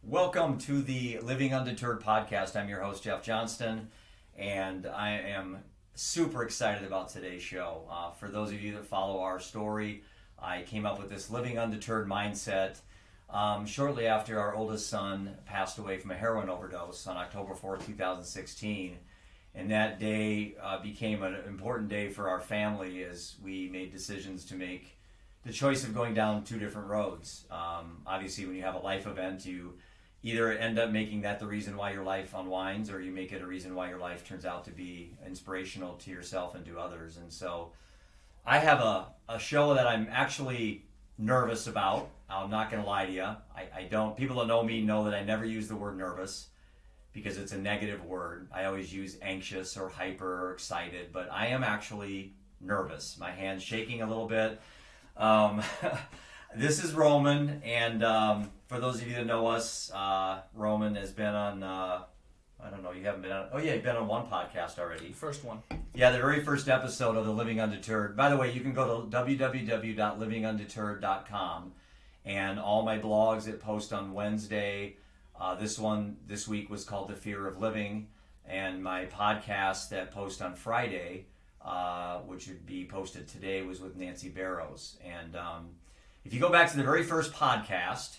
Welcome to the Living Undeterred podcast. I'm your host, Jeff Johnston, and I am super excited about today's show. For those of you that follow our story, I came up with this Living Undeterred mindset shortly after our oldest son passed away from a heroin overdose on October 4th, 2016. And that day became an important day for our family as we made decisions to make the choice of going down two different roads. Obviously, when you have a life event, you either end up making that the reason why your life unwinds, or you make it a reason why your life turns out to be inspirational to yourself and to others. And so I have a show that I'm actually nervous about. I'm not going to lie to you. People that know me know that I never use the word nervous because it's a negative word. I always use anxious or hyper or excited, but I am actually nervous. My hand's shaking a little bit. This is Roman, and for those of you that know us, Roman has been on, I don't know, you haven't been on, oh yeah, you've been on one podcast already. First one. Yeah, the very first episode of the Living Undeterred. By the way, you can go to www.livingundeterred.com, and all my blogs that post on Wednesday. This week was called The Fear of Living, and my podcast that post on Friday, which would be posted today, was with Nancy Barrows. And if you go back to the very first podcast,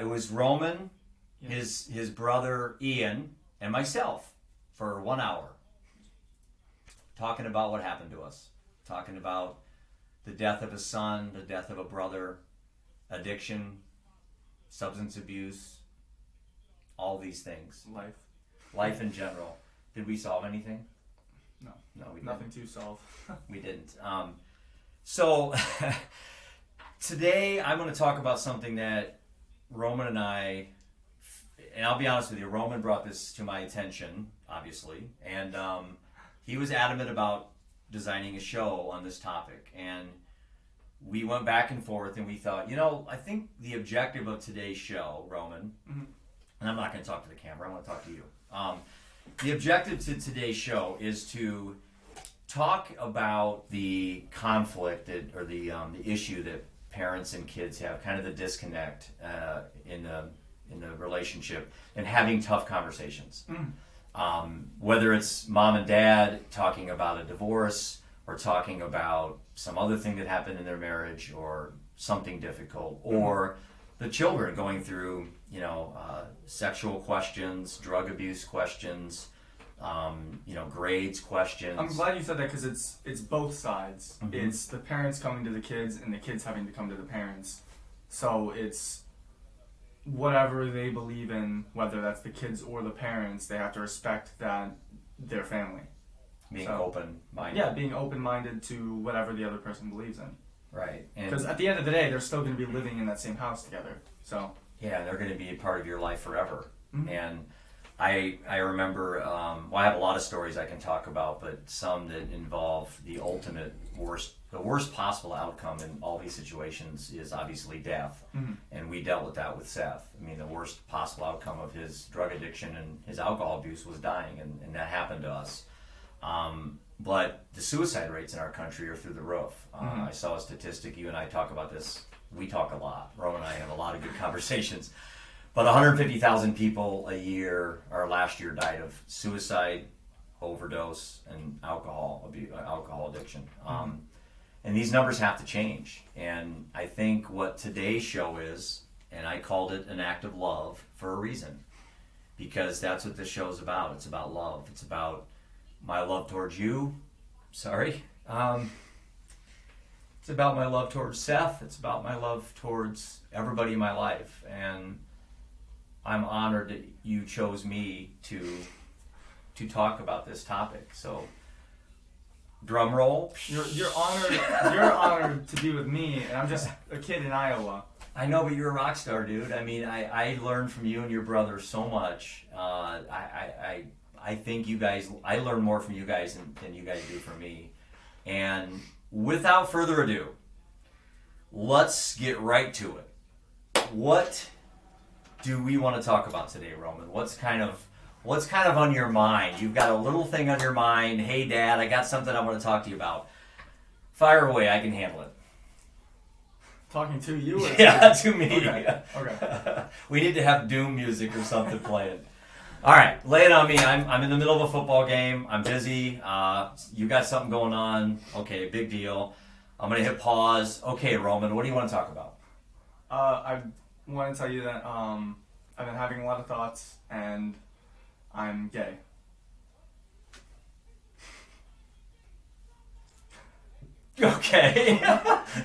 it was Roman, his brother Ian, and myself for 1 hour talking about what happened to us, talking about the death of a son, the death of a brother, addiction, substance abuse, all these things. Life in general. Did we solve anything? No, we nothing didn't. to solve. We didn't. So today I'm going to talk about something that Roman and I'll be honest with you, Roman brought this to my attention, obviously, and he was adamant about designing a show on this topic, and we went back and forth, and we thought, I think the objective of today's show, Roman, and I'm not going to talk to the camera, I want to talk to you. The objective to today's show is to talk about the conflict or the issue that parents and kids have, kind of the disconnect in the relationship, and having tough conversations. Whether it's mom and dad talking about a divorce, or talking about some other thing that happened in their marriage, or something difficult, or the children going through, sexual questions, drug abuse questions, grades questions. I'm glad you said that, because it's both sides. It's the parents coming to the kids and the kids having to come to the parents. So it's whatever they believe in, whether that's the kids or the parents, they have to respect that their family. Being open-minded. Yeah, being open-minded to whatever the other person believes in. Right. Because at the end of the day, they're still going to be living in that same house together. So yeah, they're going to be a part of your life forever. And I remember, I have a lot of stories I can talk about, but some that involve the ultimate the worst possible outcome in all these situations is obviously death. And we dealt with that with Seth. I mean, the worst possible outcome of his drug addiction and his alcohol abuse was dying, and that happened to us. But the suicide rates in our country are through the roof. I saw a statistic, you and I talk about this, we talk a lot. Roman and I have a lot of good conversations. But 150,000 people a year, or last year, died of suicide, overdose, and alcohol addiction. And these numbers have to change. And I think what today's show is, and I called it an act of love for a reason, because that's what this show's about. It's about love. It's about my love towards you. Sorry. It's about my love towards Seth. It's about my love towards everybody in my life. And I'm honored that you chose me to talk about this topic. So, drum roll. You're honored. You're honored to be with me, and I'm just a kid in Iowa. I know, but you're a rock star, dude. I mean, I learned from you and your brother so much. I think you guys, I learn more from you guys than you guys do from me. And without further ado, let's get right to it. What do we want to talk about today, Roman? What's kind of on your mind? You've got a little thing on your mind. Hey, Dad, I got something I want to talk to you about. Fire away. I can handle it. Talking to you? Or Yeah, to me. Okay. We need to have Doom music or something playing. All right, lay it on me. I'm in the middle of a football game. I'm busy. You got something going on. Okay, big deal. I'm going to hit pause. Okay, Roman, what do you want to talk about? I want to tell you that I've been having a lot of thoughts, and I'm gay. Okay.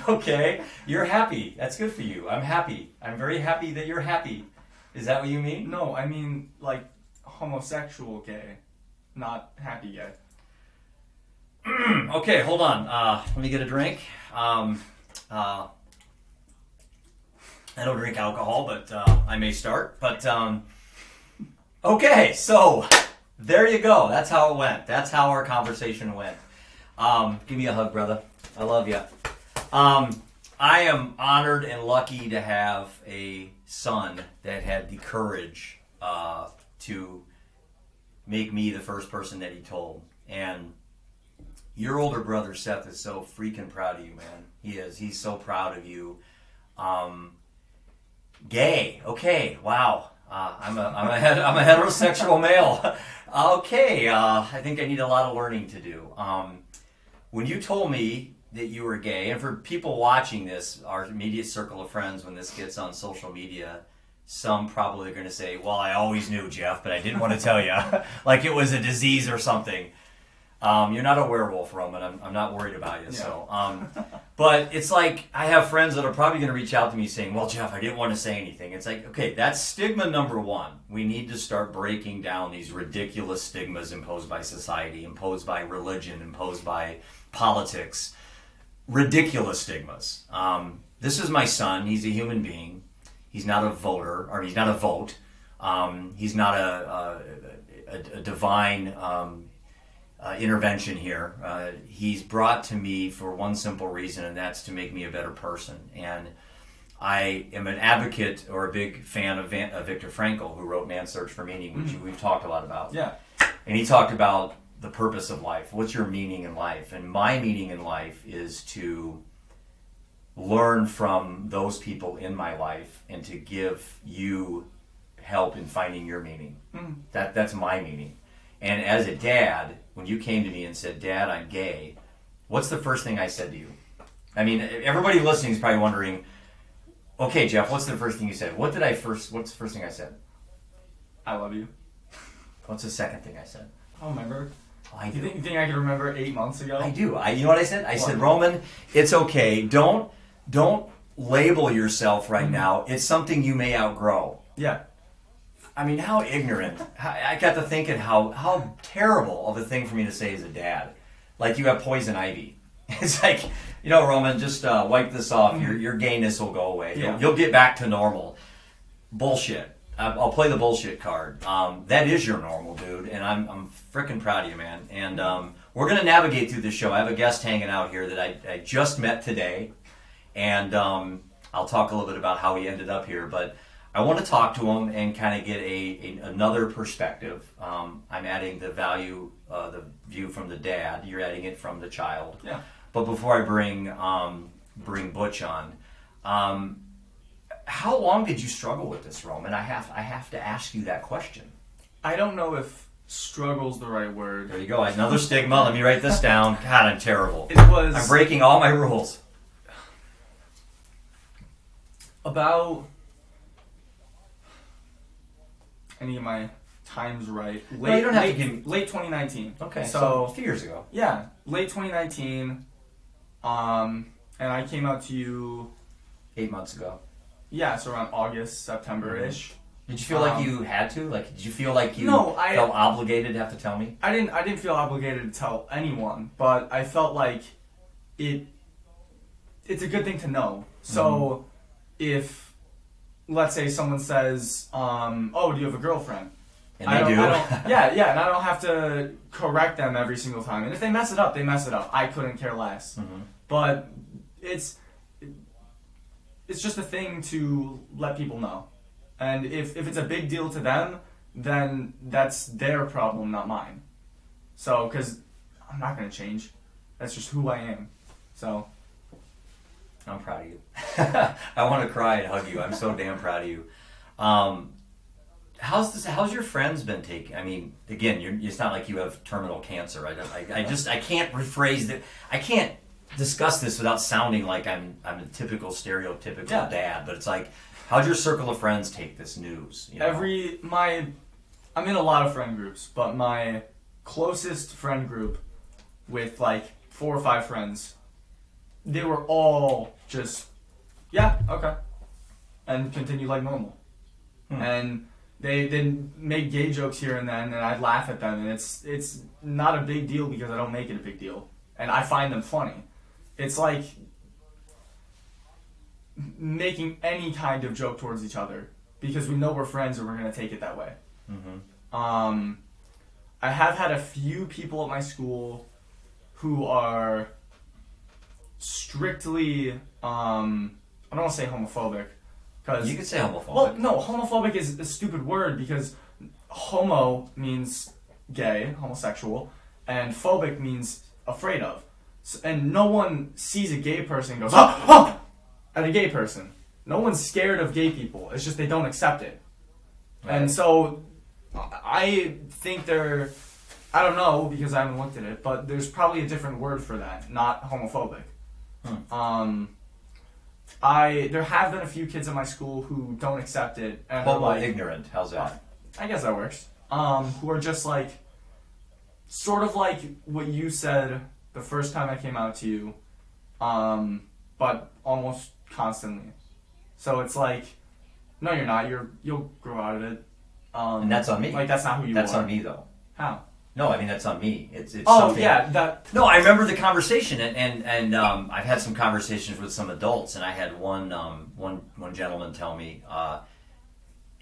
Okay. You're happy. That's good for you. I'm happy. I'm very happy that you're happy. Is that what you mean? No, I mean, like, homosexual gay, not happy gay. Okay, hold on. Let me get a drink. I don't drink alcohol, but I may start. But, okay, so there you go. That's how it went. That's how our conversation went. Give me a hug, brother. I love you. I am honored and lucky to have a son that had the courage to make me the first person that he told. And your older brother, Seth, is so freaking proud of you, man. He is. He's so proud of you. Gay. Okay. Wow. I'm a heterosexual male. Okay. I think I need a lot of learning to do. When you told me that you were gay, and for people watching this, our immediate circle of friends, when this gets on social media, some probably are going to say, well, I always knew, Jeff, but I didn't want to tell you. Like it was a disease or something. You're not a werewolf, Roman. I'm not worried about you. Yeah. So, but it's like I have friends that are probably going to reach out to me saying, well, Jeff, I didn't want to say anything. It's like, okay, that's stigma number one. We need to start breaking down these ridiculous stigmas imposed by society, imposed by religion, imposed by politics. Ridiculous stigmas. This is my son. He's a human being. He's not a voter, or he's not a vote. He's not a divine intervention here. He's brought to me for one simple reason, and that's to make me a better person. And I am an advocate or a big fan of Viktor Frankl, who wrote Man's Search for Meaning, which we've talked a lot about. Yeah. And he talked about the purpose of life. What's your meaning in life? And my meaning in life is to learn from those people in my life and to give you help in finding your meaning. That's my meaning. And as a dad, when you came to me and said, Dad, I'm gay, what's the first thing I said to you? I mean, everybody listening is probably wondering, okay, Jeff, what's the first thing you said? What's the first thing I said? I love you. What's the second thing I said? I don't remember. Oh, I do. You think I can remember 8 months ago? I do. You know what I said? I said, Roman, it's okay. Don't label yourself right now. It's something you may outgrow. Yeah. I mean, how ignorant. I got to thinking how terrible of a thing for me to say as a dad. Like you have poison ivy. It's like, Roman, just wipe this off. Your gayness will go away. Yeah. You'll get back to normal. Bullshit. I'll play the bullshit card. That is your normal, dude, and I'm freaking proud of you, man. And we're going to navigate through this show. I have a guest hanging out here that I just met today, and I'll talk a little bit about how he ended up here. But I want to talk to him and kind of get another perspective. I'm adding the view from the dad. You're adding it from the child. Yeah. But before I bring Butch on. How long did you struggle with this, Roman? I have to ask you that question. I don't know if struggle's the right word. There you go. Another stigma. Let me write this down. God, I'm terrible. I'm breaking all my rules. About, I need my times right. Late 2019. Okay, so a few years ago. Yeah, late 2019. And I came out to you 8 months ago. Yeah, so around August, September-ish. Did you feel like you had to? Like, did you feel like you felt obligated to have to tell me? I didn't feel obligated to tell anyone, but I felt like it's a good thing to know. So if, let's say someone says, oh, do you have a girlfriend? And they do. Yeah, and I don't have to correct them every single time. And if they mess it up, they mess it up. I couldn't care less. But it's just a thing to let people know. And if it's a big deal to them, then that's their problem, not mine. So, because I'm not going to change. That's just who I am. So, I'm proud of you. I want to cry and hug you. I'm so damn proud of you. How's your friends been taking? I mean, again, it's not like you have terminal cancer. I can't rephrase that. I can't discuss this without sounding like I'm a typical stereotypical dad. But it's like, how'd your circle of friends take this news? You know? I'm in a lot of friend groups, but my closest friend group with like 4 or 5 friends, they were all just, yeah, okay, and continue like normal. And they make gay jokes here and then, and I'd laugh at them, and it's not a big deal because I don't make it a big deal, and I find them funny. It's like making any kind of joke towards each other because we know we're friends and we're going to take it that way. I have had a few people at my school who are strictly, I don't want to say homophobic. Cause, you could say homophobic. Well, no, homophobic is a stupid word because homo means gay, homosexual, and phobic means afraid of. So, and no one sees a gay person and goes, ah, at a gay person. No one's scared of gay people. It's just they don't accept it. Right. And so I think I don't know because I haven't looked at it, but there's probably a different word for that, not homophobic. There have been a few kids at my school who don't accept it. And like, ignorant, how's that? I guess that works. Who are just like, sort of like what you said the first time I came out to you, but almost constantly. So it's like, no, you're not. You'll grow out of it. And that's on me. Like that's not who you are. That's on me though. How? No, I mean that's on me. It's something. Yeah, No, I remember the conversation, and I've had some conversations with some adults, and I had one gentleman tell me,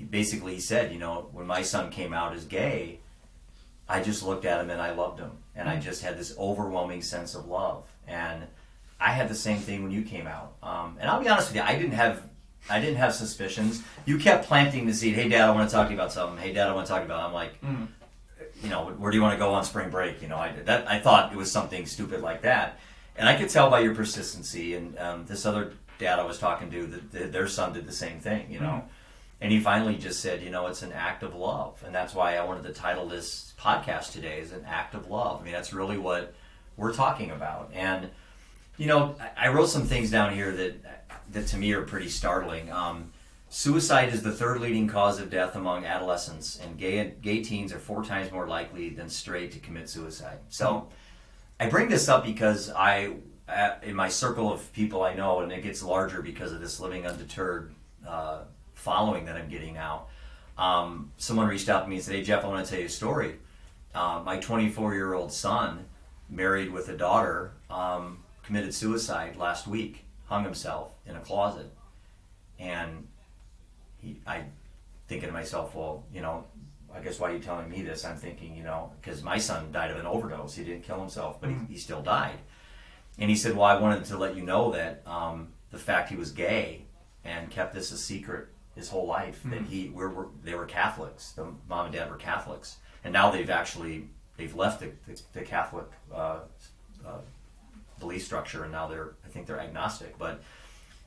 basically he said, you know, when my son came out as gay, I just looked at him and I loved him, and I just had this overwhelming sense of love, and I had the same thing when you came out, and I'll be honest with you, I didn't have suspicions. You kept planting the seed. Hey, Dad, I want to talk to you about something. Hey, Dad, I want to talk to you about. I'm like. You know, where do you want to go on spring break? You know, I thought it was something stupid like that, and I could tell by your persistency. And this other dad I was talking to, that their son did the same thing. You know, and he finally just said, you know, it's an act of love, and that's why I wanted to title this podcast today as an act of love. I mean, that's really what we're talking about. And you know, I wrote some things down here that to me are pretty startling. Suicide is the 3rd leading cause of death among adolescents, and gay teens are 4 times more likely than straight to commit suicide. So I bring this up because in my circle of people I know, and it gets larger because of this Living Undeterred following that I'm getting now, someone reached out to me and said, hey, Jeff, I want to tell you a story. My 24-year-old son, married with a daughter, committed suicide last week, hung himself in a closet, and I thinking to myself, well, you know, I guess why are you telling me this? I'm thinking, you know, because my son died of an overdose. He didn't kill himself, but he still died. And he said, well, I wanted to let you know that the fact he was gay and kept this a secret his whole life, that they were Catholics. The mom and dad were Catholics. And now they've left the Catholic belief structure, and now I think they're agnostic. But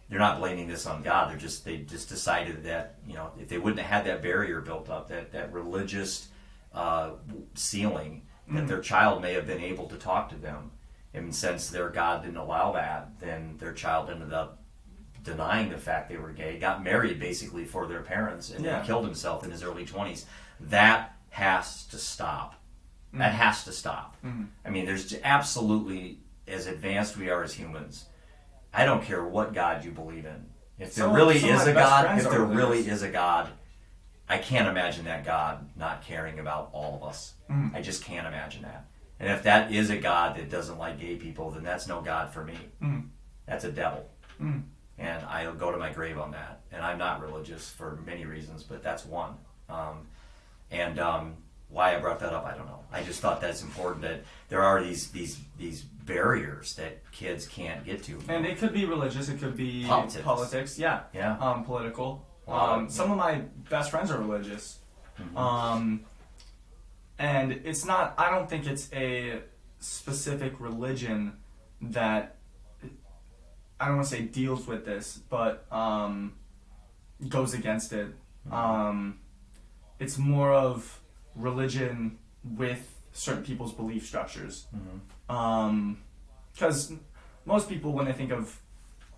they're not blaming this on God. They just decided that, you know, if they wouldn't have had that barrier built up, that religious ceiling, that their child may have been able to talk to them. And since their God didn't allow that, then their child ended up denying the fact they were gay, got married basically for their parents, and then killed himself in his early 20s. That has to stop. That has to stop. I mean, there's absolutely, as advanced we are as humans, I don't care what God you believe in. If there really is a God, I can't imagine that God not caring about all of us. I just can't imagine that. And if that is a God that doesn't like gay people, then that's no God for me. That's a devil. And I'll go to my grave on that. And I'm not religious for many reasons, but that's one. Why I brought that up, I don't know. I just thought that's important, that there are these barriers that kids can't get to. And it could be religious, it could be politics, yeah. Political. Some of my best friends are religious. And it's not, I don't think it's a specific religion that I don't want to say deals with this, but goes against it. It's more of religion with certain people's belief structures. Because most people, when they think of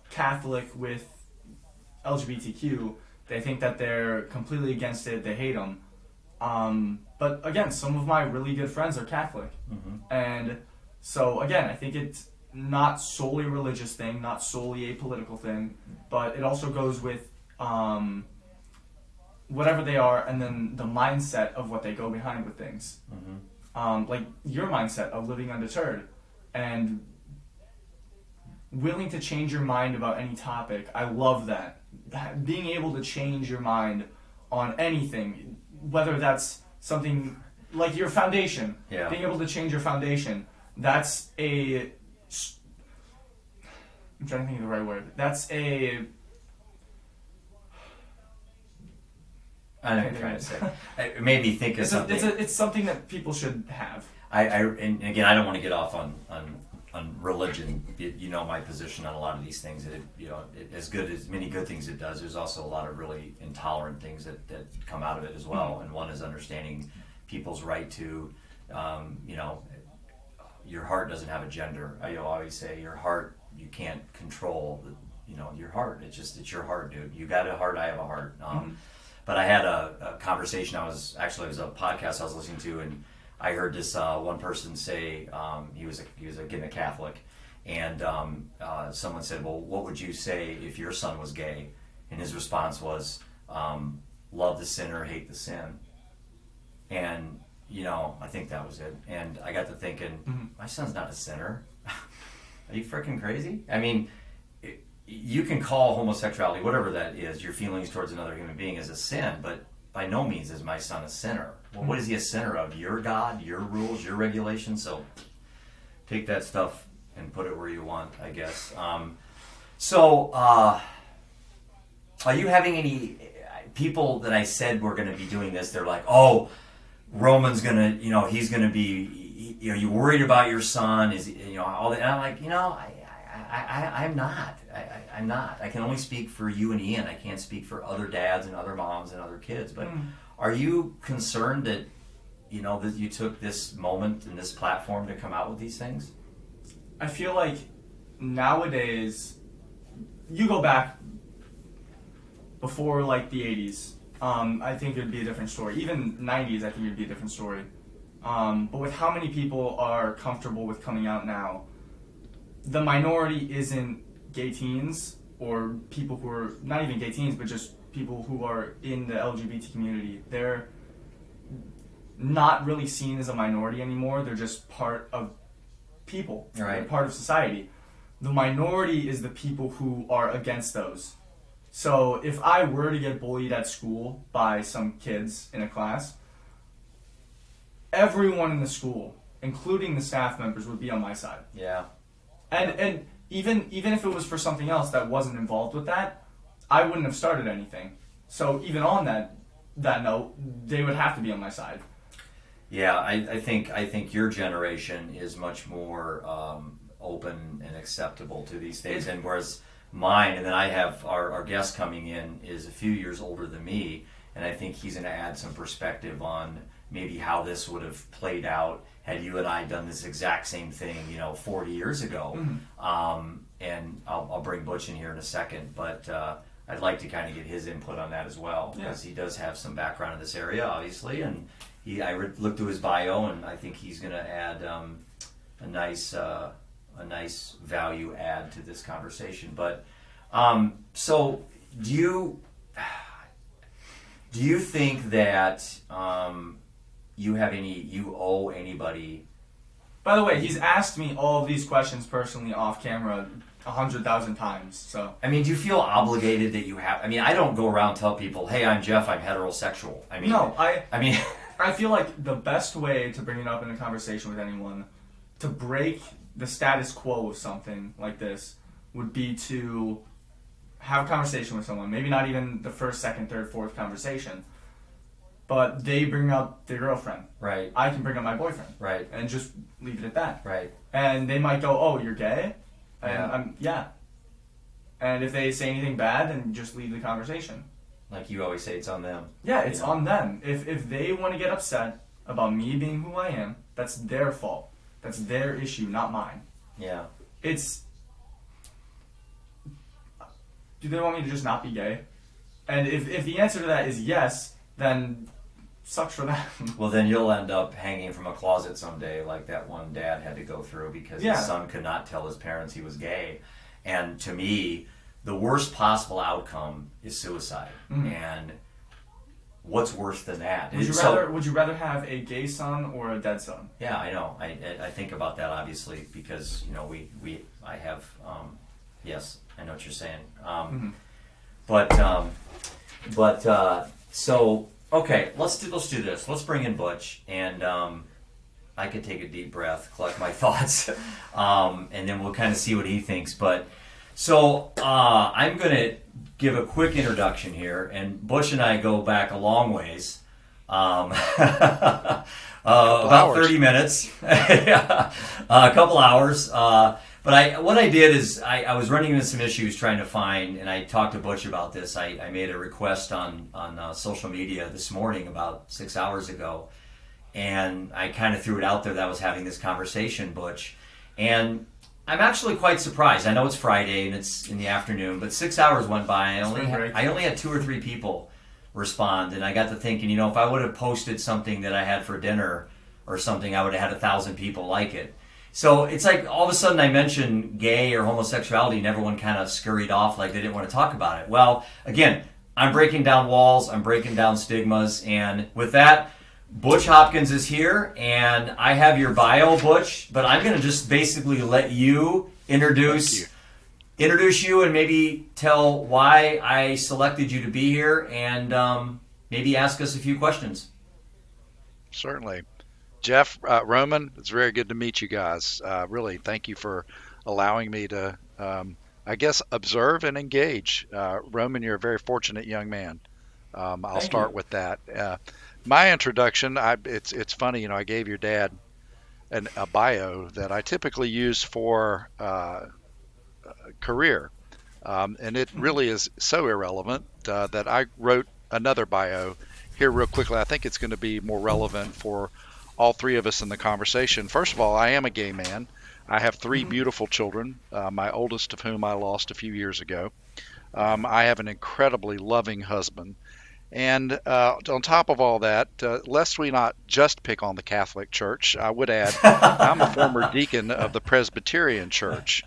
Catholic with LGBTQ, they think that they're completely against it, they hate them. But again, some of my really good friends are Catholic. And so again, I think it's not solely a religious thing, not solely a political thing, but it also goes with whatever they are, and then the mindset of what they go behind with things. Like your mindset of living undeterred and willing to change your mind about any topic. I love that. Being able to change your mind on anything, whether that's something like your foundation, being able to change your foundation, that's a... I'm trying to think of the right word. That's a... I know what you're trying to say. It made me think of something. It's something that people should have. And again, I don't want to get off on religion. You know my position on a lot of these things. As good as many good things it does, there's also a lot of really intolerant things that come out of it as well. And one is understanding people's right to, your heart doesn't have a gender. I always say your heart, you can't control. Your heart. It's your heart, dude. You got a heart. I have a heart. But I had a conversation. It was a podcast I was listening to, and I heard this one person say he was again a Catholic, and someone said, "Well, what would you say if your son was gay?" And his response was, "Love the sinner, hate the sin." And I think that was it. And I got to thinking, my son's not a sinner. Are you freaking crazy? I mean, you can call homosexuality, whatever that is, your feelings towards another human being, as a sin, but by no means is my son a sinner. Well, what is he a sinner of? Your God, your rules, your regulations? So take that stuff and put it where you want, I guess. Are you having any people that I said were going to be doing this? They're like, oh, Roman's going to, he's going to be, you worried about your son? Is all that? And I'm like, I'm not. I'm not. I can only speak for you and Ian. I can't speak for other dads and other moms and other kids. But are you concerned that, that you took this moment and this platform to come out with these things? I feel like nowadays, you go back before like the 80s, I think it would be a different story. Even 90s, I think it would be a different story. But with how many people are comfortable with coming out now, the minority isn't gay teens or people who are not even gay teens, but just people who are in the LGBT community. They're not really seen as a minority anymore. They're just part of people, right? Part of society. The minority is the people who are against those. So if I were to get bullied at school by some kids in a class, everyone in the school, including the staff members, would be on my side. Yeah. And even if it was for something else that wasn't involved with that, I wouldn't have started anything. So even on that note, they would have to be on my side. Yeah, I think your generation is much more open and acceptable to these things, and whereas mine, and then I have our guest coming in is a few years older than me, and I think he's going to add some perspective on maybe how this would have played out had you and I done this exact same thing, 40 years ago. And I'll bring Butch in here in a second, but I'd like to kind of get his input on that as well, because he does have some background in this area, obviously, and I looked through his bio, and I think he's going to add a nice value add to this conversation. But so do you think that you owe anybody? By the way, he's asked me all of these questions personally off camera 100,000 times. So I mean, do you feel obligated that you have? I mean, I don't go around and tell people, "Hey, I'm Jeff. I'm heterosexual." I mean, no, I mean, I feel like the best way to bring it up in a conversation with anyone, to break the status quo of something like this, would be to have a conversation with someone. Maybe not even the first, second, third, fourth conversation, but they bring up their girlfriend. Right. I can bring up my boyfriend. Right. And just leave it at that. Right. And they might go, "Oh, you're gay?" And yeah. And if they say anything bad, then just leave the conversation. Like you always say, it's on them. Yeah, it's on them. If they want to get upset about me being who I am, that's their fault. That's their issue, not mine. Yeah. Do they want me to just not be gay? And if the answer to that is yes, then sucks for them. Well, then you'll end up hanging from a closet someday, like that one dad had to go through because his son could not tell his parents he was gay. And to me, the worst possible outcome is suicide. Mm-hmm. And what's worse than that? Would you rather have a gay son or a dead son? Yeah, I know. I think about that obviously because I have yes, I know what you're saying. Mm-hmm. So okay, let's do this. Let's bring in Butch, and I could take a deep breath, collect my thoughts, and then we'll kind of see what he thinks. But so I'm going to give a quick introduction here, and Butch and I go back a long ways, about 30 minutes, a couple hours. But what I did is I was running into some issues trying to find, and I talked to Butch about this. I made a request on social media this morning about 6 hours ago, and I kind of threw it out there that I was having this conversation, Butch. And I'm actually quite surprised. I know it's Friday and it's in the afternoon, but 6 hours went by. I only had 2 or 3 people respond, and I got to thinking, if I would have posted something that I had for dinner or something, I would have had 1,000 people like it. So it's like all of a sudden I mentioned gay or homosexuality and everyone kind of scurried off like they didn't want to talk about it. Well, again, I'm breaking down walls, I'm breaking down stigmas, and with that, Butch Hopkins is here, and I have your bio, Butch, but I'm going to just basically let you introduce you and maybe tell why I selected you to be here and maybe ask us a few questions. Certainly. Jeff, Roman, it's very good to meet you guys. Really, thank you for allowing me to, observe and engage. Roman, you're a very fortunate young man. I'll start with that. My introduction, it's funny, I gave your dad a bio that I typically use for career. And it really is so irrelevant that I wrote another bio here real quickly. I think it's going to be more relevant for all 3 of us in the conversation. First of all, I am a gay man. I have 3 beautiful children, my oldest of whom I lost a few years ago. I have an incredibly loving husband. And on top of all that, lest we not just pick on the Catholic Church, I would add I'm a former deacon of the Presbyterian Church.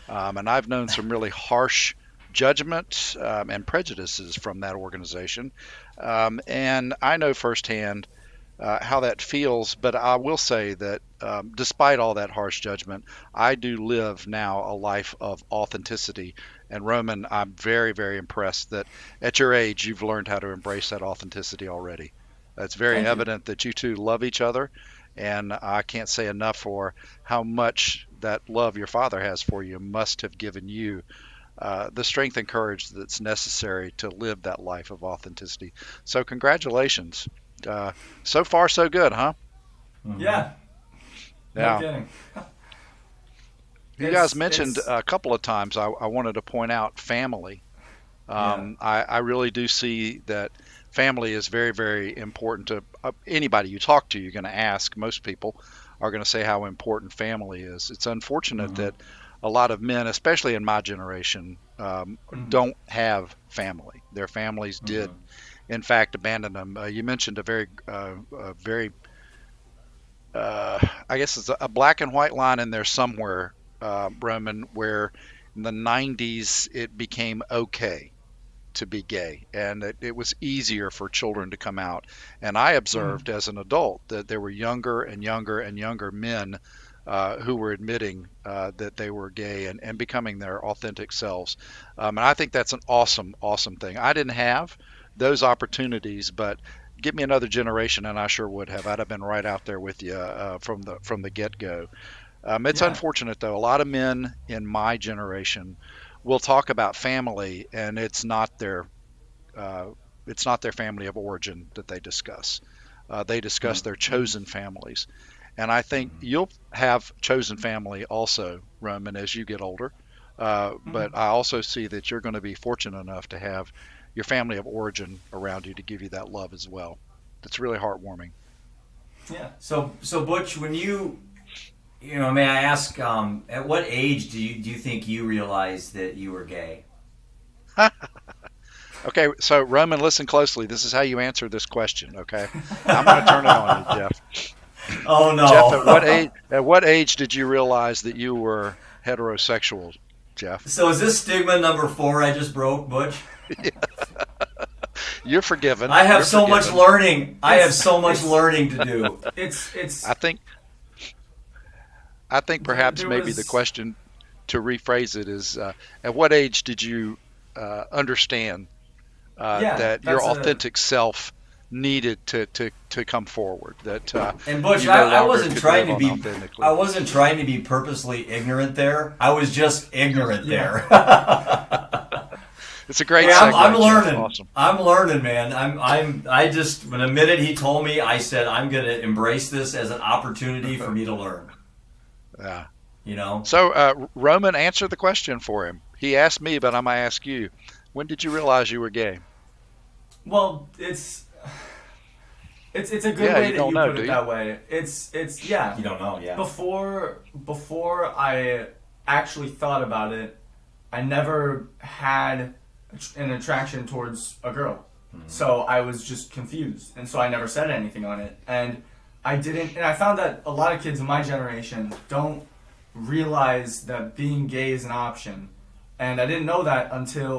And I've known some really harsh judgment and prejudices from that organization. And I know firsthand how that feels, but I will say that despite all that harsh judgment, I do live now a life of authenticity. And Roman, I'm very, very impressed that at your age, you've learned how to embrace that authenticity already. It's very evident that you two love each other, and I can't say enough for how much that love your father has for you must have given you the strength and courage that's necessary to live that life of authenticity. So congratulations. So far, so good, huh? Yeah. No kidding. You guys mentioned a couple of times I wanted to point out family. I really do see that family is very, very important to anybody you talk to. You're going to ask. Most people are going to say how important family is. It's unfortunate that a lot of men, especially in my generation, don't have family. Their families did in fact, abandon them. You mentioned a very, I guess it's a black and white line in there somewhere, Roman, where in the 90s it became okay to be gay, and it was easier for children to come out. And I observed as an adult that there were younger and younger and younger men who were admitting that they were gay and becoming their authentic selves. And I think that's an awesome, awesome thing. I didn't have those opportunities, but give me another generation and I sure would have. I'd have been right out there with you from the get-go. It's unfortunate, though. A lot of men in my generation will talk about family, and it's not their family of origin that they discuss. They discuss their chosen families. And I think you'll have chosen family also, Roman, as you get older. But I also see that you're going to be fortunate enough to have your family of origin around you to give you that love as well. That's really heartwarming. Yeah. So Butch, when may I ask, at what age do you think you realized that you were gay? Okay, so Roman, listen closely. This is how you answer this question. Okay, I'm going to turn it on you, Jeff. Oh no, Jeff, at what age did you realize that you were heterosexual, Jeff? So is this stigma number 4 I just broke, Butch? You're forgiven. I have You're so forgiven. much learning. I have so much learning to do. It's. I think perhaps maybe the question to rephrase it is, at what age did you understand that your authentic self needed to come forward? That and Butch, I wasn't trying to be purposely ignorant there. I was just ignorant there. It's a great. Yeah, segue, I'm learning. Awesome. I'm learning, man. I just when the minute he told me, I said I'm going to embrace this as an opportunity for me to learn. Yeah. So Roman, answer the question for him. He asked me, but I'm going to ask you. When did you realize you were gay? Well, it's a good way that you put it that way. It's yeah. You don't know, yeah. Before I actually thought about it, I never had an attraction towards a girl. So I was just confused, and so I never said anything on it. And I found that a lot of kids in my generation don't realize that being gay is an option. And I didn't know that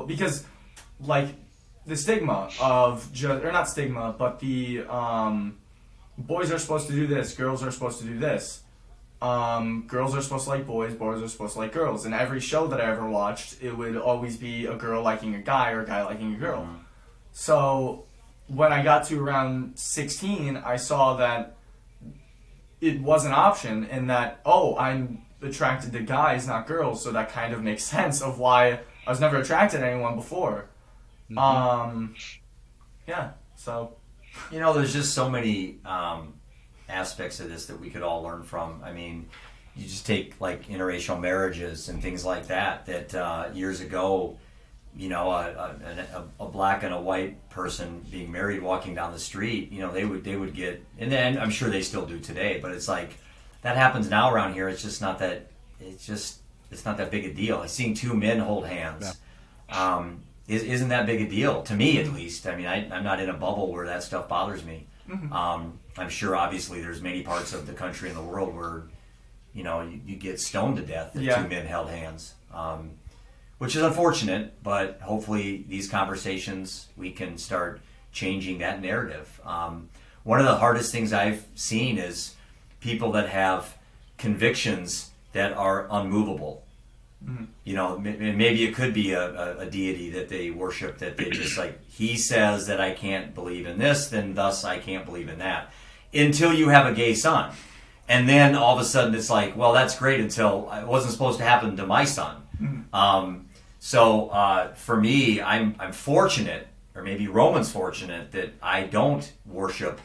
because like the stigma of not stigma, but the boys are supposed to do this, girls are supposed to do this. Girls are supposed to like boys are supposed to like girls. In every show that I ever watched, it would always be a girl liking a guy or a guy liking a girl. Mm-hmm. So when I got to around 16, I saw that it was an option and that, I'm attracted to guys, not girls, so that kind of makes sense of why I was never attracted to anyone before. Mm-hmm. Yeah, so. There's just so many aspects of this that we could all learn from. I mean, you just take like interracial marriages and things like that years ago, a black and a white person being married walking down the street, they would get, and then I'm sure they still do today, but it's like that happens now around here. It's just not that it's not that big a deal. Like seeing 2 men hold hands isn't that big a deal to me, at least. I mean, I'm not in a bubble where that stuff bothers me. Mm-hmm. I'm sure obviously there's many parts of the country and the world where you get stoned to death if 2 men held hands, which is unfortunate, but hopefully these conversations, we can start changing that narrative. One of the hardest things I've seen is people that have convictions that are unmovable. Mm-hmm. Maybe it could be a deity that they worship, that they just like, he says that I can't believe in this, then thus I can't believe in that. Until you have a gay son. And then all of a sudden it's like, well, that's great until it wasn't supposed to happen to my son. Mm-hmm. So for me, I'm fortunate, or maybe Roman's fortunate, that I don't worship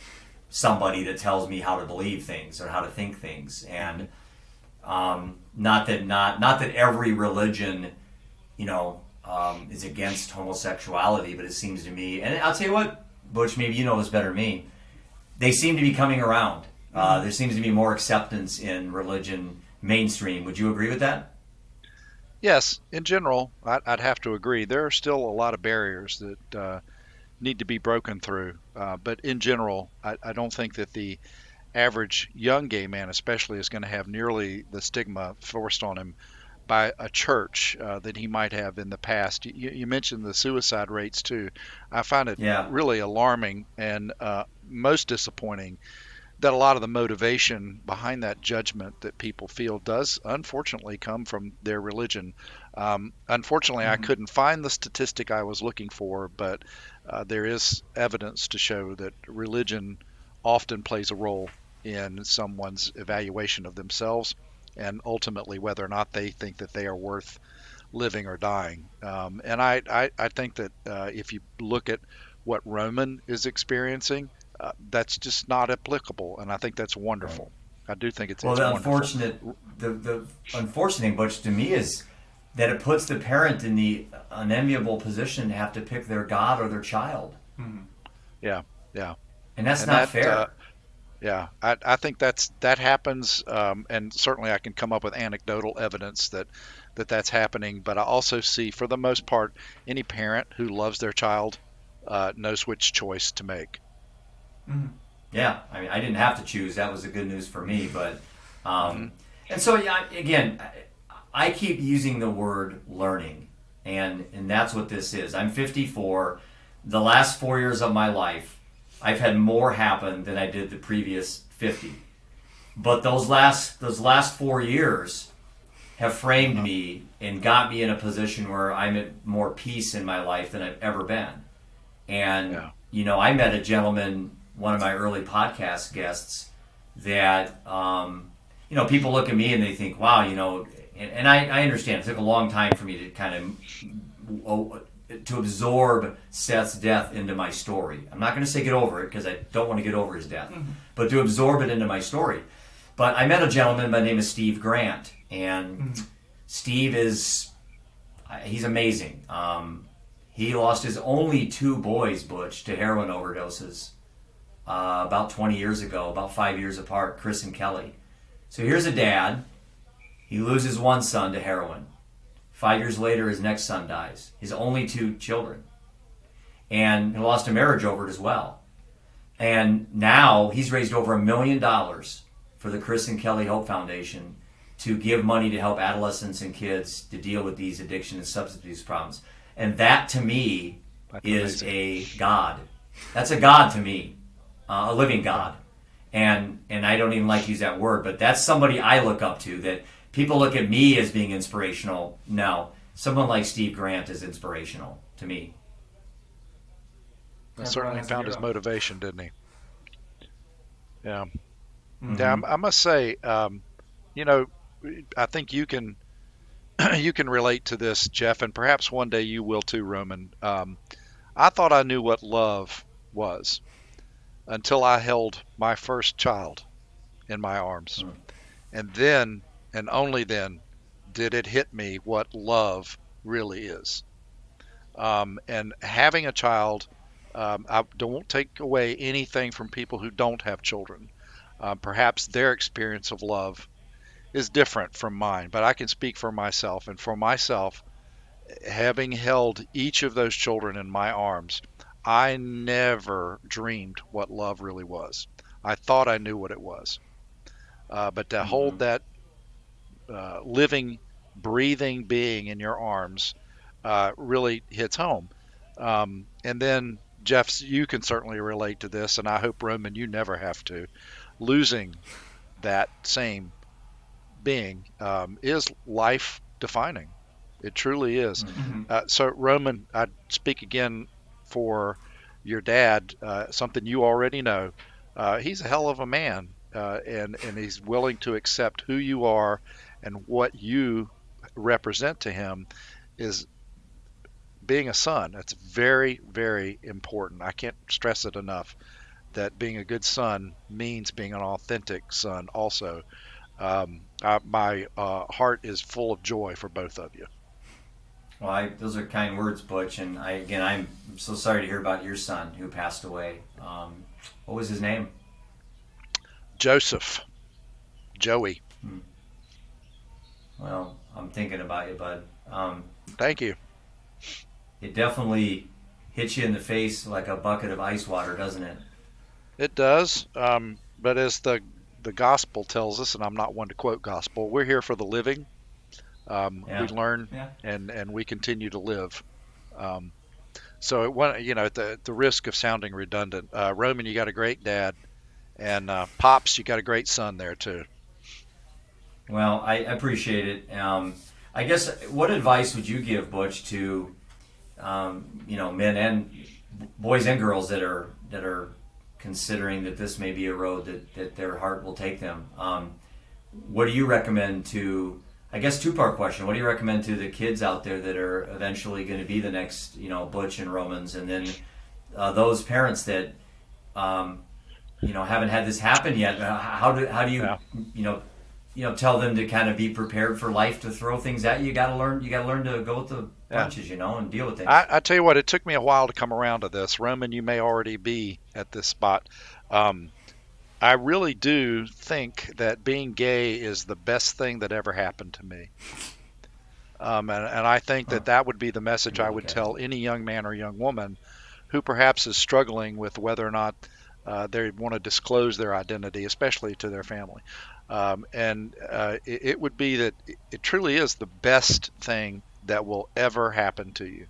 somebody that tells me how to believe things or how to think things. And not that every religion, is against homosexuality, but it seems to me, and I'll tell you what, Butch, maybe you know this better than me, they seem to be coming around. There seems to be more acceptance in religion mainstream. Would you agree with that? Yes, in general, I'd have to agree. There are still a lot of barriers that need to be broken through. But in general, I don't think that the average young gay man especially is going to have nearly the stigma forced on him by a church that he might have in the past. You mentioned the suicide rates too. I find it really alarming and most disappointing that a lot of the motivation behind that judgment that people feel does unfortunately come from their religion. Unfortunately, I couldn't find the statistic I was looking for, but there is evidence to show that religion often plays a role in someone's evaluation of themselves and ultimately whether or not they think that they are worth living or dying. And I think that if you look at what Roman is experiencing, that's just not applicable, and I think that's wonderful. Right. I do think it's wonderful. The unfortunate thing, Butch, to me is that it puts the parent in the unenviable position to have to pick their God or their child. Yeah, yeah. And that's not fair. Yeah, I think that happens, and certainly I can come up with anecdotal evidence that's happening. But I also see, for the most part, any parent who loves their child knows which choice to make. Yeah, I mean, I didn't have to choose. That was the good news for me. But and so again, I keep using the word learning, and that's what this is. I'm 54. The last 4 years of my life, I've had more happen than I did the previous 50. But those last 4 years have framed me and got me in a position where I'm at more peace in my life than I've ever been. And, I met a gentleman, one of my early podcast guests, that, people look at me and they think, wow, and I understand it took a long time for me to kind of to absorb Seth's death into my story. I'm not going to say get over it because I don't want to get over his death, but to absorb it into my story. But I met a gentleman by the name of Steve Grant, and Steve he's amazing. He lost his only 2 boys, Butch, to heroin overdoses about 20 years ago, about 5 years apart, Chris and Kelly. So here's a dad. He loses one son to heroin. 5 years later, his next son dies. His only 2 children. And he lost a marriage over it as well. And now he's raised over $1 million for the Chris and Kelly Hope Foundation to give money to help adolescents and kids to deal with these addiction and substance abuse problems. And that, to me, is a God. That's a God to me, a living God. And I don't even like to use that word, but that's somebody I look up to, that people look at me as being inspirational. No, someone like Steve Grant is inspirational to me. He certainly found his motivation, didn't he? Yeah. Yeah, I must say, I think you can relate to this, Jeff, and perhaps one day you will too, Roman. I thought I knew what love was until I held my first child in my arms. And then, and only then, did it hit me what love really is. And having a child, I won't take away anything from people who don't have children. Perhaps their experience of love is different from mine, but I can speak for myself. And for myself, having held each of those children in my arms, I never dreamed what love really was. I thought I knew what it was. But to hold that living, breathing being in your arms really hits home. And then, Jeff, you can certainly relate to this, and I hope, Roman, you never have to. Losing that same being is life-defining. It truly is. So, Roman, I speak again for your dad, something you already know. He's a hell of a man, and he's willing to accept who you are, and what you represent to him is being a son. That's very, very important. I can't stress it enough that being a good son means being an authentic son also. My heart is full of joy for both of you. Well, those are kind words, Butch, and I'm so sorry to hear about your son who passed away. What was his name? Joseph. Joey. Well, I'm thinking about you, bud. Thank you. It definitely hits you in the face like a bucket of ice water, doesn't it? It does, but as the gospel tells us, and I'm not one to quote gospel, we're here for the living. We learn and we continue to live. So at the risk of sounding redundant, Roman, you got a great dad, and Pops, you got a great son there too. Well, I appreciate it. I guess, what advice would you give, Butch, to men and boys and girls that are considering that this may be a road that their heart will take them? What do you recommend to, I guess, two-part question. What do you recommend to the kids out there that are eventually going to be the next, Butch and Romans, and then those parents that, haven't had this happen yet? How do you, tell them to kind of be prepared for life to throw things at you. You got to learn to go with the punches, and deal with things. I tell you what, it took me a while to come around to this. Roman, you may already be at this spot. I really do think that being gay is the best thing that ever happened to me. And I think that would be the message I would tell any young man or young woman who perhaps is struggling with whether or not they want to disclose their identity, especially to their family. It would be that it truly is the best thing that will ever happen to you.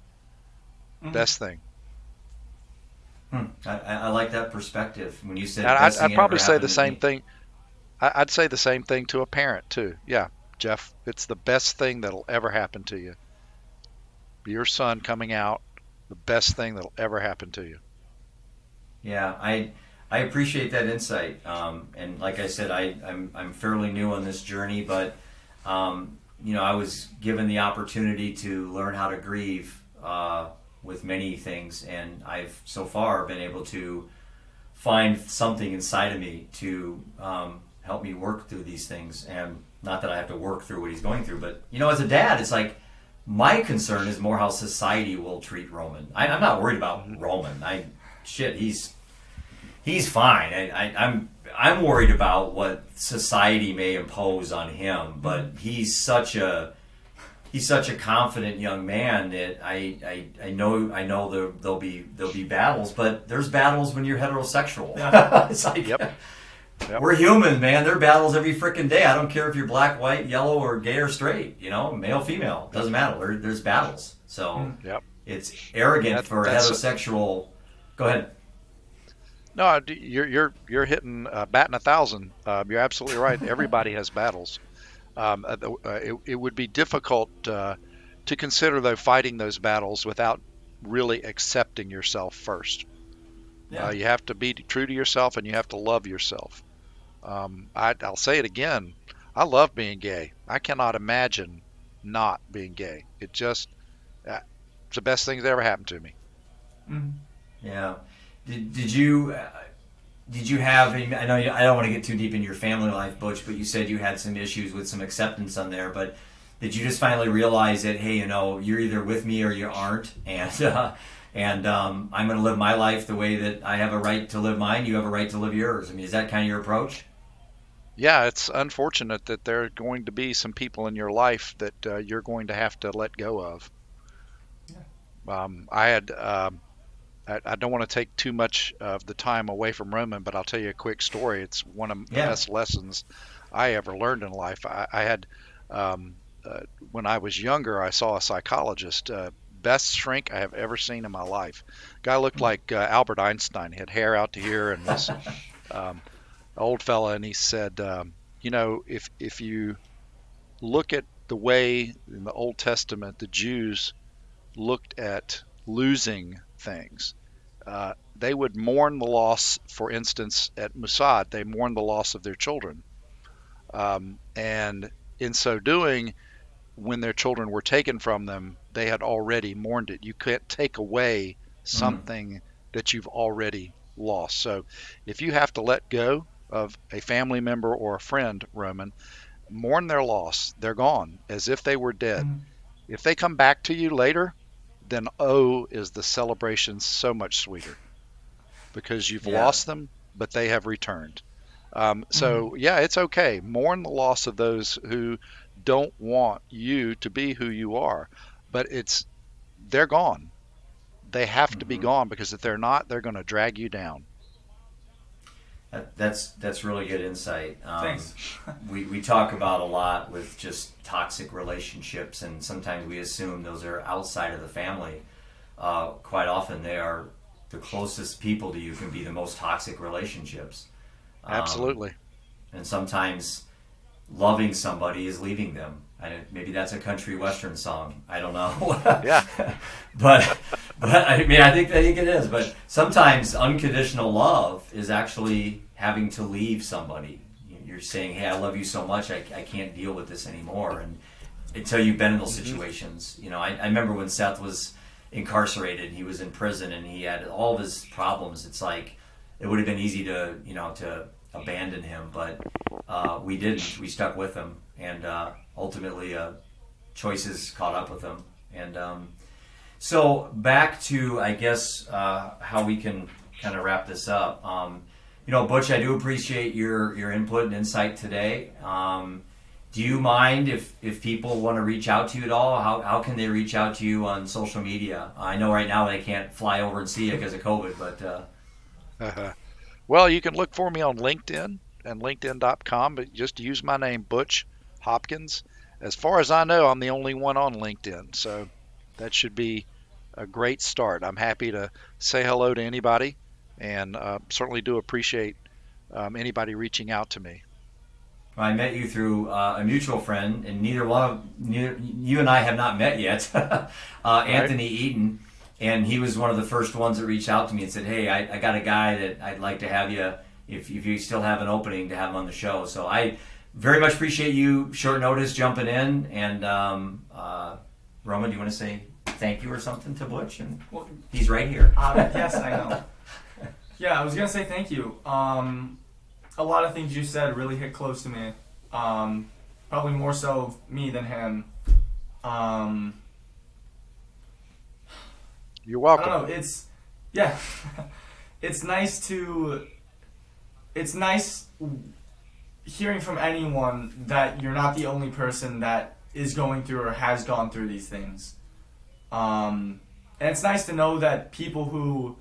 Best thing. I like that perspective when you said. I'd probably say the same thing. I'd say the same thing to a parent too. Yeah, Jeff, it's the best thing that'll ever happen to you. Your son coming out, the best thing that'll ever happen to you. Yeah, I appreciate that insight. And like I said, I'm fairly new on this journey, but I was given the opportunity to learn how to grieve with many things, and I've so far been able to find something inside of me to help me work through these things. And not that I have to work through what he's going through, but as a dad, it's like my concern is more how society will treat Roman. I'm not worried about Roman. He's fine. I'm worried about what society may impose on him, but he's such a confident young man that I know there'll be battles, but there's battles when you're heterosexual. Yeah. It's like Yep. We're human, man. There are battles every freaking day. I don't care if you're black, white, yellow, or gay or straight. Male, female, doesn't matter. There's battles. So it's arrogant for a heterosexual. Go ahead. No, you're hitting batting 1,000. You're absolutely right. Everybody has battles. It would be difficult to consider though fighting those battles without really accepting yourself first. Yeah. You have to be true to yourself, and you have to love yourself. I'll say it again. I love being gay. I cannot imagine not being gay. It's the best thing that ever happened to me. Yeah. Did you have? I know I don't want to get too deep into your family life, Butch, but you said you had some issues with some acceptance on there. But did you just finally realize that, hey, you're either with me or you aren't, and I'm going to live my life the way that I have a right to live mine. You have a right to live yours. I mean, is that kind of your approach? Yeah, it's unfortunate that there are going to be some people in your life that you're going to have to let go of. Yeah. I don't want to take too much of the time away from Roman, but I'll tell you a quick story. It's one of the best lessons I ever learned in life. I had, when I was younger, I saw a psychologist, best shrink I have ever seen in my life. Guy looked like Albert Einstein. He had hair out to here and was old fella, and he said, if you look at the way in the Old Testament the Jews looked at losing things, they would mourn the loss. For instance, at Mossad, they mourned the loss of their children, and in so doing, when their children were taken from them, they had already mourned it. You can't take away something that you've already lost. So if you have to let go of a family member or a friend, Roman, mourn their loss. They're gone, as if they were dead. If they come back to you later, then is the celebration so much sweeter, because you've lost them, but they have returned. So it's okay. Mourn the loss of those who don't want you to be who you are, but they're gone. They have to be gone, because if they're not, they're going to drag you down. That's really good insight. Thanks. we talk about a lot with just toxic relationships, and sometimes we assume those are outside of the family. Quite often they are the closest people to you can be the most toxic relationships. Absolutely. And sometimes loving somebody is leaving them. Maybe that's a country western song. I don't know. Yeah. But I mean, I think it is. But sometimes unconditional love is actually having to leave somebody. You're saying, "Hey, I love you so much, I can't deal with this anymore." And until you've been in those situations, I remember when Seth was incarcerated, he was in prison, and he had all of his problems. It's like it would have been easy to abandon him, but we didn't. We stuck with him, and ultimately choices caught up with him. And so back to, I guess, how we can kind of wrap this up. Butch, I do appreciate your input and insight today. Do you mind if people want to reach out to you at all? How can they reach out to you on social media? I know right now they can't fly over and see you because of COVID, but... Well, you can look for me on LinkedIn and linkedin.com, but just use my name, Butch Hopkins. As far as I know, I'm the only one on LinkedIn, so that should be a great start. I'm happy to say hello to anybody, and certainly do appreciate anybody reaching out to me. I met you through a mutual friend, and neither you and I have not met yet. Anthony Eaton, and he was one of the first ones that reached out to me and said, "Hey, I got a guy that I'd like to have you, if you still have an opening, to have him on the show." So I very much appreciate you, short notice, jumping in. And Roman, do you want to say thank you or something to Butch? And he's right here. Yes, I know. Yeah, I was gonna say thank you. A lot of things you said really hit close to me. Probably more so me than him. You're welcome. I don't know. It's nice hearing from anyone that you're not the only person that is going through or has gone through these things. And it's nice to know that people who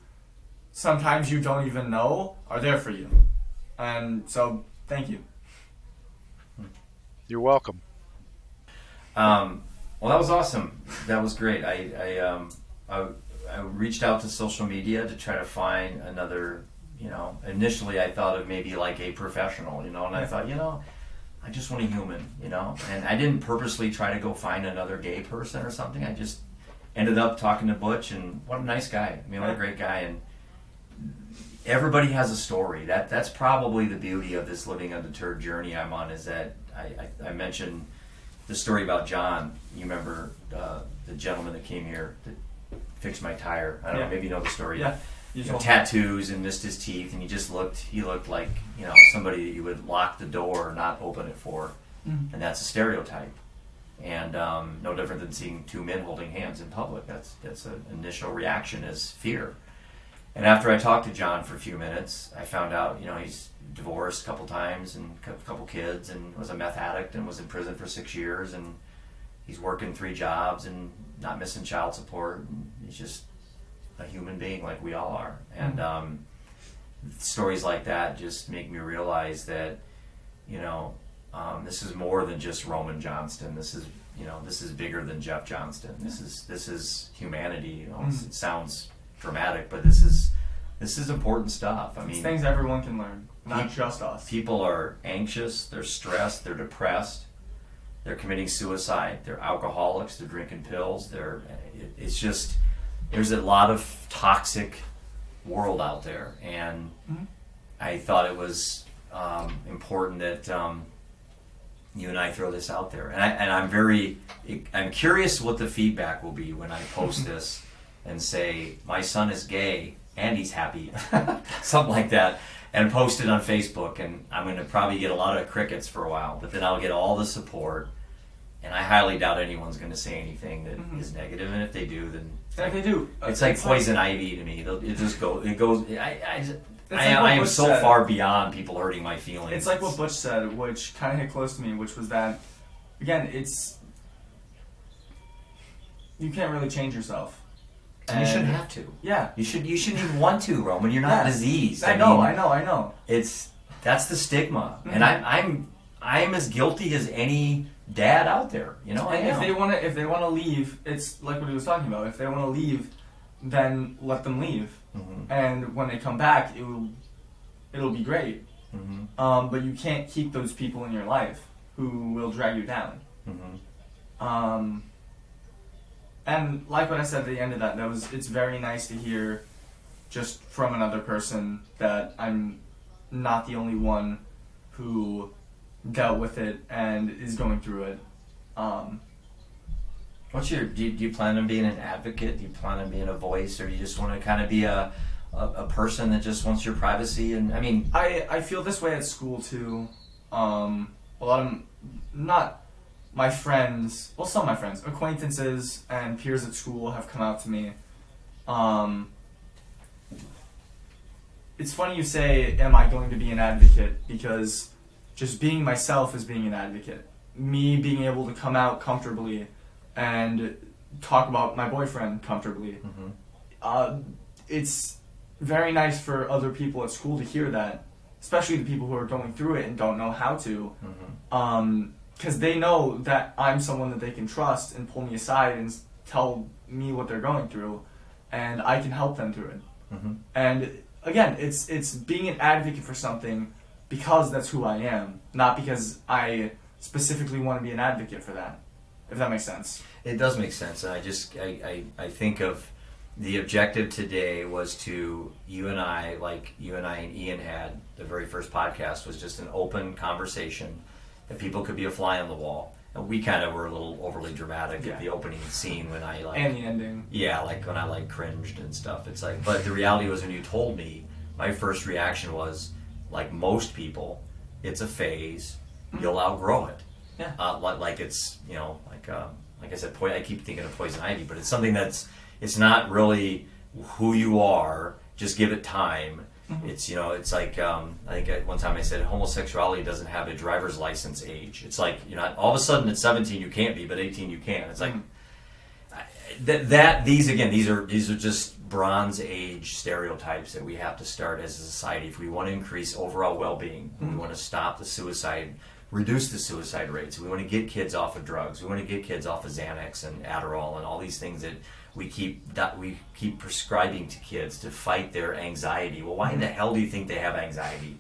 sometimes you don't even know are there for you. And so, thank you. You're welcome. Well, that was awesome. That was great. I reached out to social media to try to find another, initially I thought of maybe like a professional, and I thought, I just want a human, and I didn't purposely try to go find another gay person or something. I just ended up talking to Butch, and what a nice guy. I mean, what a great guy. And everybody has a story. That's probably the beauty of this Living Undeterred journey I'm on, is that I mentioned the story about John. You remember the gentleman that came here to fix my tire. I don't know, maybe you know the story. Yeah. Tattoos and missed his teeth, and he looked like, somebody that you would lock the door or not open it for. Mm-hmm. And that's a stereotype. And no different than seeing two men holding hands in public. That's an initial reaction, is fear. And after I talked to John for a few minutes, I found out, he's divorced a couple times and a couple kids, and was a meth addict and was in prison for 6 years, and he's working 3 jobs and not missing child support. And he's just a human being like we all are. And stories like that just make me realize that, this is more than just Roman Johnston. This is bigger than Jeff Johnston. This is humanity. It sounds dramatic, but this is important stuff. I mean, it's things everyone can learn, not just us. People are anxious, they're stressed, they're depressed, they're committing suicide, they're alcoholics, they're drinking pills. It's just, there's a lot of toxic world out there, and I thought it was important that you and I throw this out there. And I'm curious what the feedback will be when I post this and say, my son is gay and he's happy, something like that, and post it on Facebook. And I'm going to probably get a lot of crickets for a while, but then I'll get all the support. And I highly doubt anyone's going to say anything that is negative. And if they do, then it's like poison ivy to me. It goes. I am so far beyond people hurting my feelings. It's like what Butch said, which kind of hit close to me, which was that, again, you can't really change yourself. And you shouldn't have to. Yeah. You shouldn't even want to, Roman. You're not diseased. I know. That's the stigma. And I'm as guilty as any dad out there. And if they want to leave, it's like what he was talking about. If they want to leave, then let them leave. Mm-hmm. And when they come back, it'll be great. Mm-hmm. But you can't keep those people in your life who will drag you down. Mm-hmm. And like what I said at the end of that, it's very nice to hear just from another person that I'm not the only one who dealt with it and is going through it. Do you plan on being an advocate? Do you plan on being a voice, or do you just want to kind of be a person that just wants your privacy? And I mean, I feel this way at school too. A lot of, not my friends, well, some of my friends, acquaintances and peers at school have come out to me. It's funny you say, am I going to be an advocate? Because just being myself is being an advocate. Me being able to come out comfortably and talk about my boyfriend comfortably. It's very nice for other people at school to hear that, especially the people who are going through it and don't know how to. Because they know that I'm someone that they can trust and pull me aside and tell me what they're going through, and I can help them through it. And again, it's being an advocate for something because that's who I am, not because I specifically want to be an advocate for that, if that makes sense. It does make sense. And I think of the objective today was to, you and I and Ian had, the very first podcast was just an open conversation that people could be a fly on the wall. And we kind of were a little overly dramatic at the opening scene when I and the ending. Yeah, like when I cringed and stuff. It's like, but the reality was when you told me, my first reaction was, like most people, it's a phase. You'll outgrow it. Yeah. Like it's, like I said, I keep thinking of poison ivy, but it's something it's not really who you are. Just give it time. It's, it's like, I think one time I said homosexuality doesn't have a driver's license age. It's like, all of a sudden at 17 you can't be, but 18 you can. It's like, these are just Bronze Age stereotypes that we have to start as a society if we want to increase overall well-being. We want to stop the suicide, reduce the suicide rates. We want to get kids off of drugs. We want to get kids off of Xanax and Adderall and all these things that we keep prescribing to kids to fight their anxiety. Well, why in the hell do you think they have anxiety?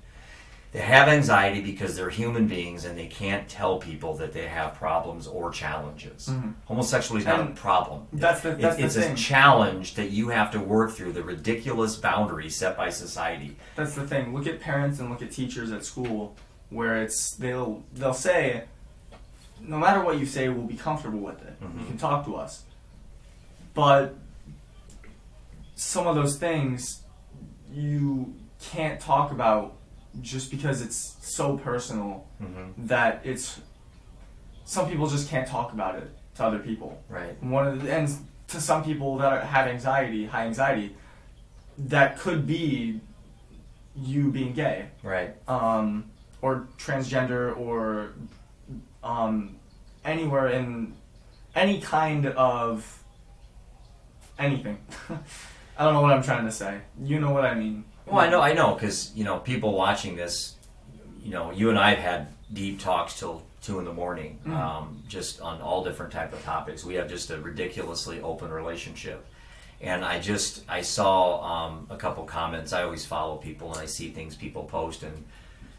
They have anxiety because they're human beings and they can't tell people that they have problems or challenges. Homosexuality is not a problem. It's a challenge that you have to work through, the ridiculous boundaries set by society. That's the thing. Look at parents and look at teachers at school, where they'll say, no matter what you say, we'll be comfortable with it. You can talk to us. But some of those things you can't talk about just because it's so personal that some people just can't talk about it to other people. Right. And to some people that have high anxiety, that could be you being gay. Right. Or transgender, or anywhere in any kind of anything. I don't know what I'm trying to say. You know what I mean. Well, I know, because, people watching this, you and I have had deep talks till 2 a.m, just on all different type of topics. We have just a ridiculously open relationship. And I saw a couple comments. I always follow people and I see things people post, and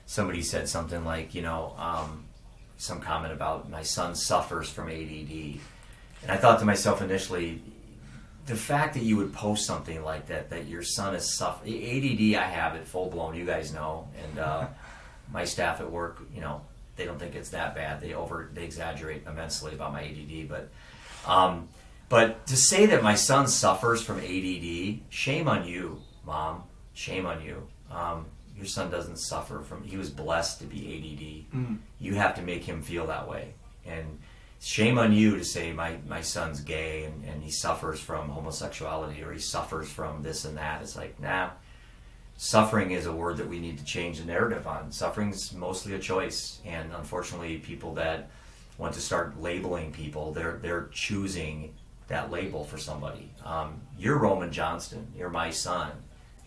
somebody said something like, some comment about my son suffers from ADD. And I thought to myself initially, the fact that you would post something like that your son is suffering. ADD, I have it full blown, you guys know. And my staff at work, they don't think it's that bad. They exaggerate immensely about my ADD. But to say that my son suffers from ADD, shame on you, Mom. Shame on you. Your son doesn't suffer from, he was blessed to be ADD. You have to make him feel that way. And shame on you to say my son's gay and he suffers from homosexuality or he suffers from this and that. It's like, nah. Suffering is a word that we need to change the narrative on. Suffering's mostly a choice, and unfortunately people that want to start labeling people, they're choosing that label for somebody. You're Roman Johnston. You're my son.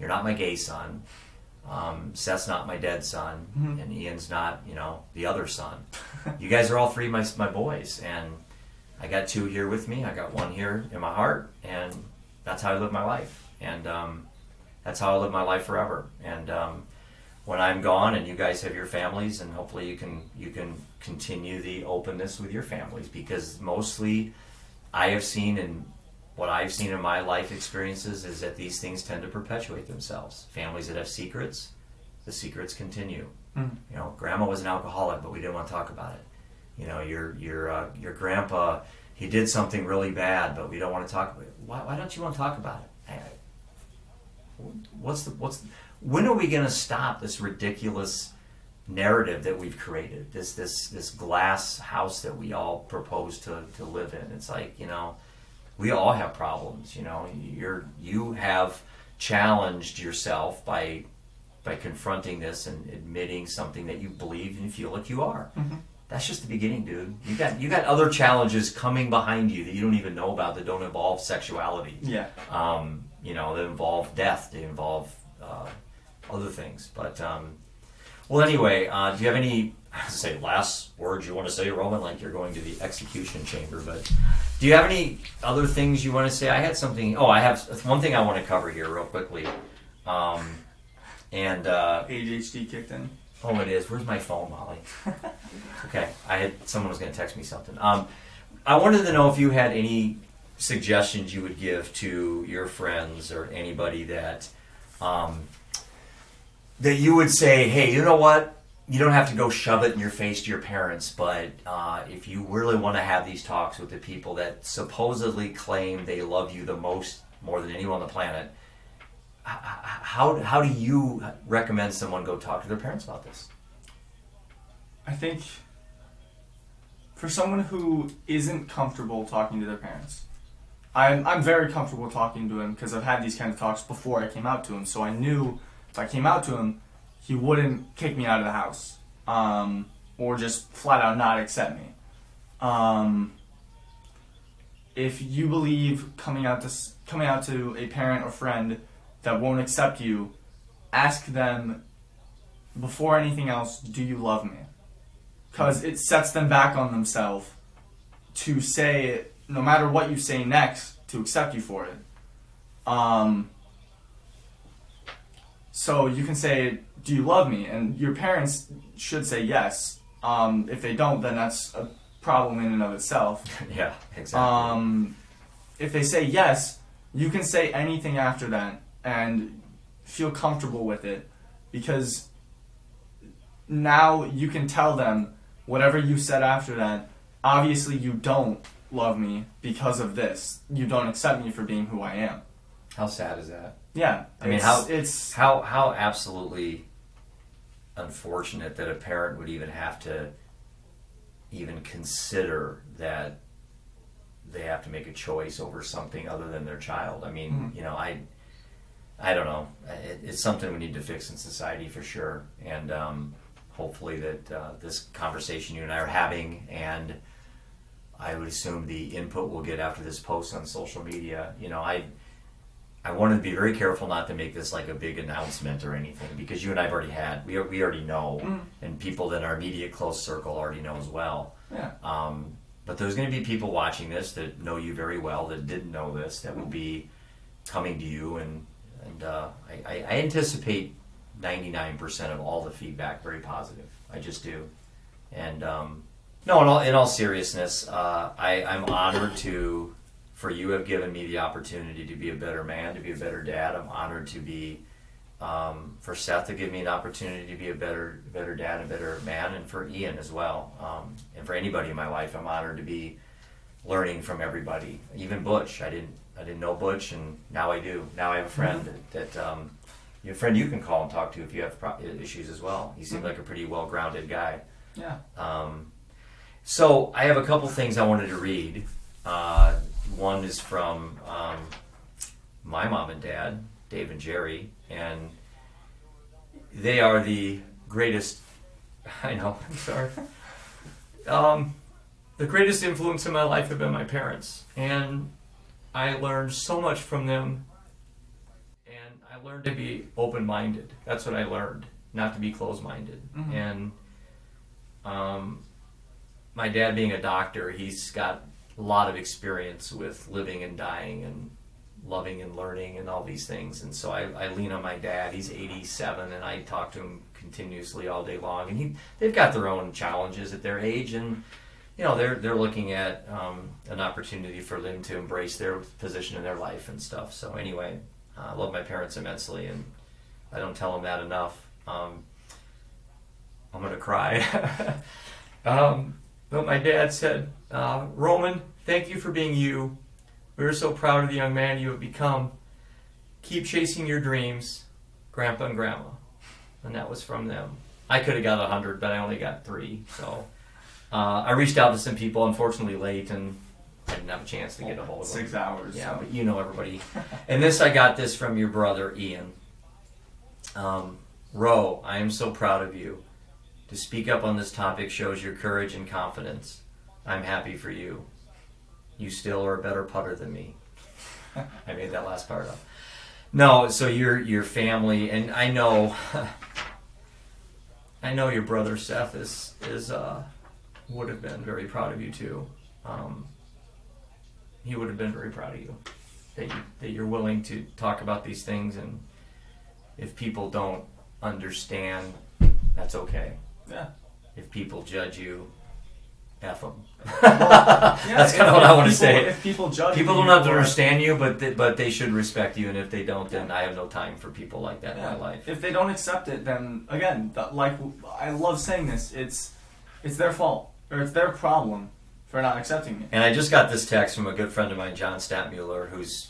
You're not my gay son. Seth's not my dead son, and Ian's not, the other son. You guys are all three my boys, and I got 2 here with me. I got 1 here in my heart, and that's how I live my life. And that's how I live my life forever. And when I'm gone, and you guys have your families, and hopefully you can continue the openness with your families, because mostly I have seen, and what I've seen in my life experiences is that these things tend to perpetuate themselves. Families that have secrets, the secrets continue. Grandma was an alcoholic, but we didn't want to talk about it. Your grandpa, he did something really bad, but we don't want to talk about it. Why don't you want to talk about it? When are we going to stop this ridiculous narrative that we've created, this glass house that we all propose to live in. It's like, we all have problems. You have challenged yourself by confronting this and admitting something that you believe and feel like you are. Mm-hmm. That's just the beginning, dude. You got other challenges coming behind you that you don't even know about, that don't involve sexuality. Yeah. That involve death. They involve other things. But well, anyway, do you have any last words you want to say, Roman? Like you're going to the execution chamber, but do you have any other things you want to say? I had something. I have one thing I want to cover here real quickly. ADHD kicked in. Oh, it is. Where's my phone, Molly? Okay, someone was going to text me something. I wanted to know if you had any suggestions you would give to your friends or anybody that you would say, hey, you know what? You don't have to go shove it in your face to your parents, but if you really want to have these talks with the people that supposedly claim they love you the most, more than anyone on the planet, how do you recommend someone go talk to their parents about this? I think for someone who isn't comfortable talking to their parents, I'm very comfortable talking to him because I've had these kind of talks before I came out to him. So I knew if I came out to him, he wouldn't kick me out of the house or just flat out not accept me. If you believe coming out to a parent or friend that won't accept you, ask them before anything else, do you love me? Because it sets them back on themselves to say, no matter what you say next, to accept you for it. So you can say, do you love me? And your parents should say yes. If they don't, then that's a problem in and of itself. Yeah, exactly. If they say yes, you can say anything after that and feel comfortable with it, because now you can tell them whatever you said after that, obviously you don't love me because of this. You don't accept me for being who I am. How sad is that? Yeah. I mean, how absolutely unfortunate that a parent would even have to even consider that they have to make a choice over something other than their child. I mean, I don't know. It's something we need to fix in society for sure. And hopefully that this conversation you and I are having, and I would assume the input we'll get after this post on social media, I wanted to be very careful not to make this like a big announcement or anything, because you and I have already had, we already know, and people in our immediate close circle already know as well. Yeah. But there's going to be people watching this that know you very well, that didn't know this, that will be coming to you, and I anticipate 99% of all the feedback very positive. I just do. And no, in all seriousness, I'm honored for you have given me the opportunity to be a better man, to be a better dad. I'm honored to be, for Seth to give me an opportunity to be a better dad, a better man, and for Ian as well. And for anybody in my life, I'm honored to be learning from everybody. Even Butch, I didn't know Butch, and now I do. Now I have a friend that you have a friend you can call and talk to if you have issues as well. He seemed like a pretty well-grounded guy. Yeah. So I have a couple things I wanted to read. One is from my mom and dad, Dave and Jerry, and they are the greatest, I know, I'm sorry. The greatest influence in my life have been my parents, and I learned so much from them, and I learned to be open-minded. That's what I learned, not to be closed-minded. And my dad being a doctor, he's got a lot of experience with living and dying and loving and learning and all these things, and so I lean on my dad. He's 87, and I talk to him continuously all day long, and they've got their own challenges at their age, and they're looking at an opportunity for them to embrace their position in their life and stuff. So anyway, I love my parents immensely, and I don't tell them that enough. I'm gonna cry. But my dad said, Roman, thank you for being you. We are so proud of the young man you have become. Keep chasing your dreams, Grandpa and Grandma. And that was from them. I could have got 100, but I only got 3. So I reached out to some people, unfortunately late, and I didn't have a chance to get a hold of them. 6 hours. Yeah, so. but you know everybody. And I got this from your brother, Ian. Ro, I am so proud of you. To speak up on this topic shows your courage and confidence. I'm happy for you. You still are a better putter than me. I made that last part up. No, so your family, and I know your brother Seth is would have been very proud of you too. He would have been very proud of you that you're willing to talk about these things, and if people don't understand, that's okay. Yeah. If people judge you, F them. Yeah, That's kind of what I want to say. If people judge People you don't have to for- understand you, but they should respect you, and if they don't, then I have no time for people like that in my life. If they don't accept it, then again, like I love saying this, it's their fault, or it's their problem for not accepting it. And I just got this text from a good friend of mine, John Statmuller, who's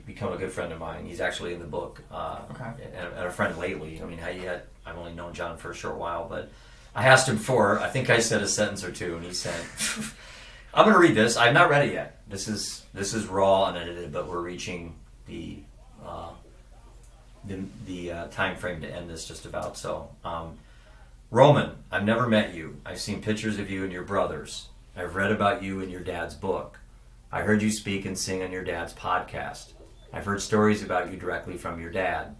become a good friend of mine. He's actually in the book, and a friend lately. I mean, I've only known John for a short while, but I asked him I think I said a sentence or two, and he said, I'm going to read this. I'm not ready yet. This is raw and unedited, but we're reaching the time frame to end this just about. So, Roman, I've never met you. I've seen pictures of you and your brothers. I've read about you in your dad's book. I heard you speak and sing on your dad's podcast. I've heard stories about you directly from your dad.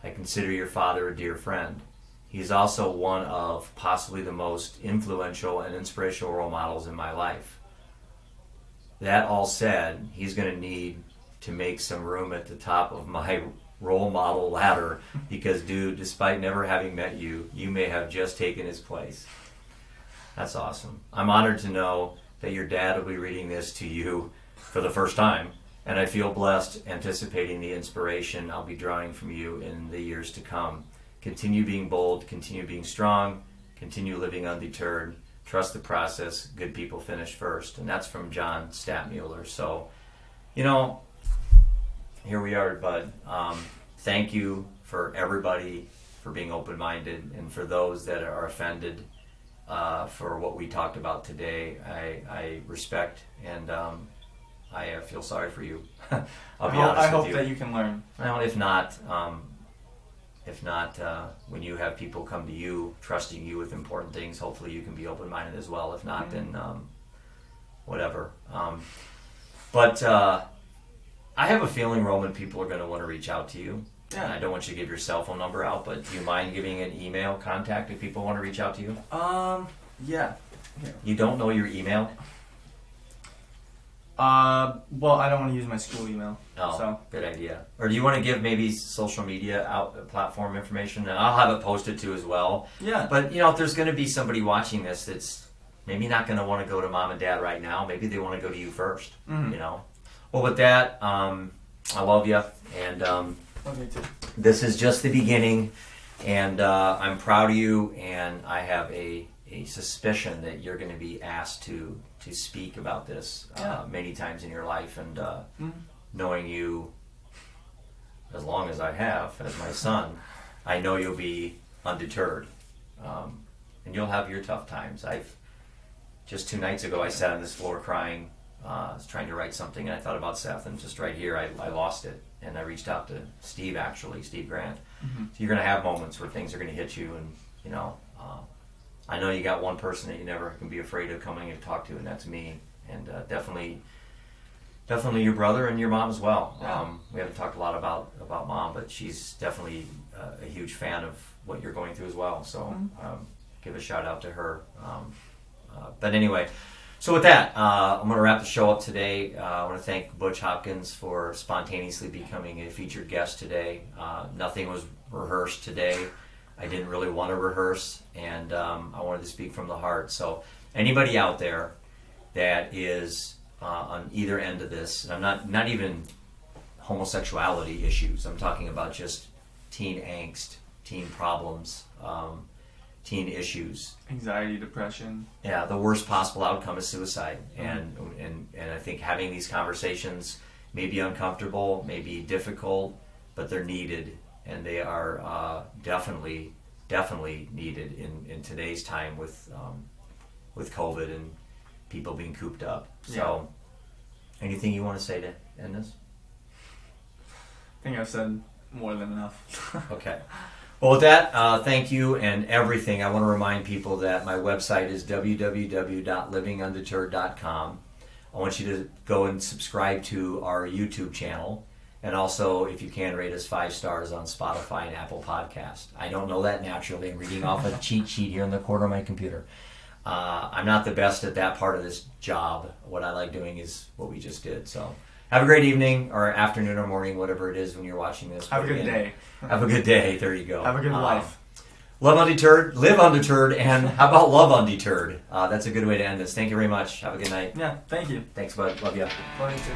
I consider your father a dear friend. He's also one of possibly the most influential and inspirational role models in my life. That all said, he's going to need to make some room at the top of my role model ladder because, dude, despite never having met you, you may have just taken his place. That's awesome. I'm honored to know that your dad will be reading this to you for the first time, and I feel blessed anticipating the inspiration I'll be drawing from you in the years to come. Continue being bold, continue being strong, continue living undeterred, trust the process, good people finish first. And that's from John Statmuller. So, here we are, bud. Thank you for everybody for being open-minded, and for those that are offended for what we talked about today. I respect, and I feel sorry for you. I'll be honest with you. I hope that you can learn. Well, if not, when you have people come to you, trusting you with important things, hopefully you can be open-minded as well. If not, then whatever. But I have a feeling, Roman, people are going to want to reach out to you. Yeah. And I don't want you to give your cell phone number out, but do you mind giving an email contact if people want to reach out to you? Yeah. You don't know your email? Well, I don't want to use my school email. Oh, so. Good idea. Or do you want to give maybe social media platform information? And I'll have it posted too as well. Yeah. But, if there's going to be somebody watching this that's maybe not going to want to go to mom and dad right now, maybe they want to go to you first, Well, with that, I love you, and me too. This is just the beginning, and I'm proud of you, and I have a suspicion that you're going to be asked to speak about this many times in your life, and knowing you as long as I have as my son, I know you'll be undeterred, and you'll have your tough times. Just 2 nights ago I sat on this floor crying. I was trying to write something, and I thought about Seth, and just right here I lost it, and I reached out to Steve Grant. So you're going to have moments where things are going to hit you, and I know you got one person that you never can be afraid of coming and talk to, and that's me. And definitely your brother and your mom as well. Yeah. We haven't talked a lot about mom, but she's definitely a huge fan of what you're going through as well. So give a shout out to her. But anyway, so with that, I'm going to wrap the show up today. I want to thank Butch Hopkins for spontaneously becoming a featured guest today. Nothing was rehearsed today. I didn't really want to rehearse, and I wanted to speak from the heart. So anybody out there that is on either end of this, and I'm not even homosexuality issues. I'm talking about just teen angst, teen problems, teen issues. Anxiety, depression. Yeah, the worst possible outcome is suicide. And I think having these conversations may be uncomfortable, may be difficult, but they're needed, and they are definitely definitely needed in today's time with COVID and people being cooped up. So, anything you want to say to end this? I think I've said more than enough. Okay. Well, with that, thank you and everything. I want to remind people that my website is www.livingundeterred.com. I want you to go and subscribe to our YouTube channel. And also, if you can, rate us 5 stars on Spotify and Apple Podcast. I don't know that naturally. I'm reading off a cheat sheet here in the corner of my computer. I'm not the best at that part of this job. What I like doing is what we just did. So have a great evening or afternoon or morning, whatever it is when you're watching this. Have a good day. Have a good day. There you go. Have a good life. Love undeterred, live undeterred, and how about love undeterred? That's a good way to end this. Thank you very much. Have a good night. Yeah, thank you. Thanks, bud. Love you. Love you too.